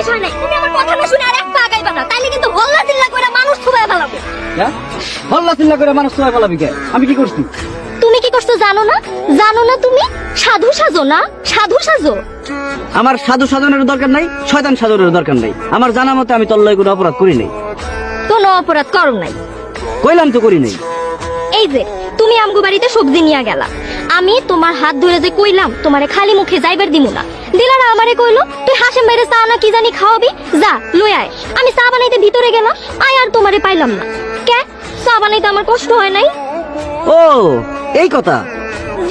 শেষ হয় নাই, তুমি আমার কথা না শুনে আর এক পা আগাইবা না, তাইলে কিন্তু হল্লা চিল্লা করে মানুষ থুবায় ফেলাবো। হ্যাঁ, হল্লা চিল্লা করে মানুষ সবাই ফেলাবি কে? আমি কি করছি? তুমি কি করছো জানো না? জানো না তুমি সাধু সাজো না, সাধু সাজো। আমার সাধু সাধনের দরকার নাই, শয়তান সাধনের দরকার নাই। আমার জানা মতে আমি তোর লগে কোনো অপরাধ করি নাই। কোনো অপরাধ করো নাই। কইলাম তো করি নাই। এই যে তুমি আমগো বাড়িতে সবজি নিয়ে গেলা, আমি তোমার হাত ধরে যে কইলাম তোমারে খালি মুখে যাইবার দিমু না, দিলারা আমারে কইলো তুই হাসেম বাইরে চা না কি জানি খাওয়াবি, যা লই আয়। আমি চা বানাইতে ভিতরে গেলাম, আয় আর তোমারে পাইলাম না। কে চা বানাইতে আমার কষ্ট হয় নাই? ও এই কথা?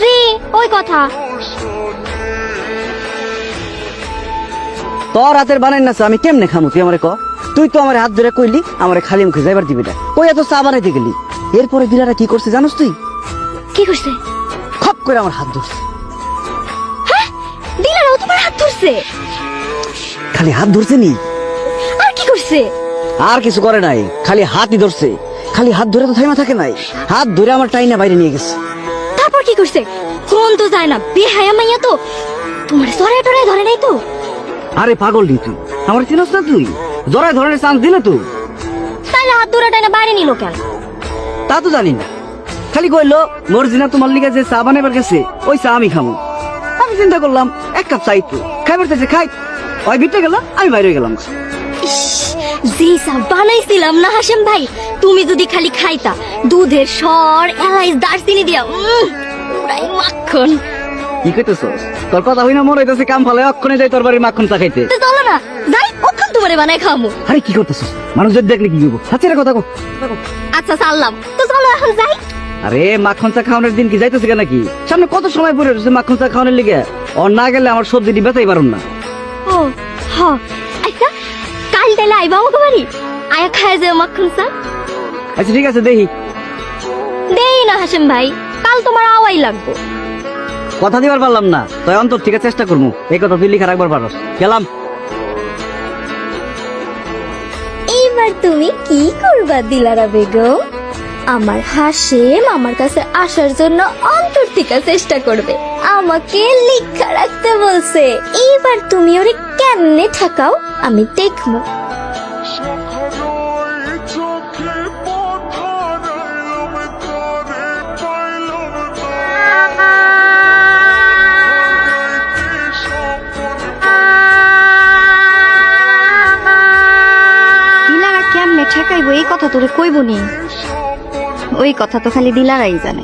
জি ওই কথা। তোর হাতের বানাই না চা আমি কেমনে খামু তুই আমারে ক? তুই তো আমার হাত ধরে কইলি আমারে খালি মুখে যাইবার দিবি না, কই এত চা বানাইতে গেলি। এরপরে দিলারা কি করছে জানোস তুই? কি করছে? খপ করে আমার হাত ধরছে। হ্যাঁ, দিলারাও তোমার হাত ধরছে? খালি হাত ধরছে নি, আর কি করছে? আর কিছু করে নাই, খালি হাতই ধরছে। খালি হাত ধরে তো থাইমা থাকে নাই, হাত ধরে আমার টাইনা বাইরে নিয়ে গেছে। তারপর কি করছে? কোন তো যায় না, বেহায়া মাইয়া তো। তোমার সরাই টরাই ধরে নাই তো? আরে পাগল নি তুই, আমার চিনস না তুই? জরায় ধরনের চান্স দিলে তো। তাইলে হাত ধরে টাইনা বাইরে নিল কেন? তা তো জানি না, খালি কইলো মর্জিনা তোমার লিগে যে চা বানাইবার গেছে ওই চা আমি খামু। আমি চিন্তা করলাম এক কাপ চা একটু খাইবার চাইছে খাই, ওই ভিতরে গেল আমি বাইরে গেলাম। ইস, যে চা বানাইছিলাম না হাসেম ভাই, তুমি যদি খালি খাইতা দুধের স্বর এলাইচ দারচিনি দিয়া, পুরাই মাখন। কি কইতেছস? তোর কথা হই না মনে হইতেছে কাম ফলে অক্ষণে যাই তোর বাড়ির মাখন চা খাইতে। তো চলো না যাই, ওখান তোমারে বানাই খামু। আরে কি করতেছস? মানুষ যদি দেখলে কি করবো? সাথে কথা কো। আচ্ছা চাললাম তো, চলো এখন যাই। আরে মাখন চা খাওয়ানোর দিন কি যাইতেছে কেন নাকি? সামনে কত সময় পড়ে রয়েছে মাখন চা খাওয়ানোর লিগে, ওর না গেলে আমার সবজি বেচাই পারুন না। ও হ, আচ্ছা কাল তাইলে আইবা আমাকে বাড়ি, আয়া খায় যে মাখন চা। আচ্ছা ঠিক আছে দেখি। দেই না হাসেম ভাই, কাল তোমার আওয়াই লাগবো। কথা দিবার পারলাম না, তাই অন্তর থেকে চেষ্টা করবো এই কথা তুই লিখা রাখবার পারস। গেলাম। এইবার তুমি কি করবা দিলারা বেগম? আমার হাসেম আমার কাছে আসার জন্য অন্তর থেকে চেষ্টা করবে, আমাকে লিখা রাখতে বলছে। এইবার তুমি ওরে কেমনে ঠকাও আমি দেখবো। দিলারা কেমনে ঠেকাইবো এই কথা তোরে কইব নি, ওই কথা তো খালি দিলারাই জানে।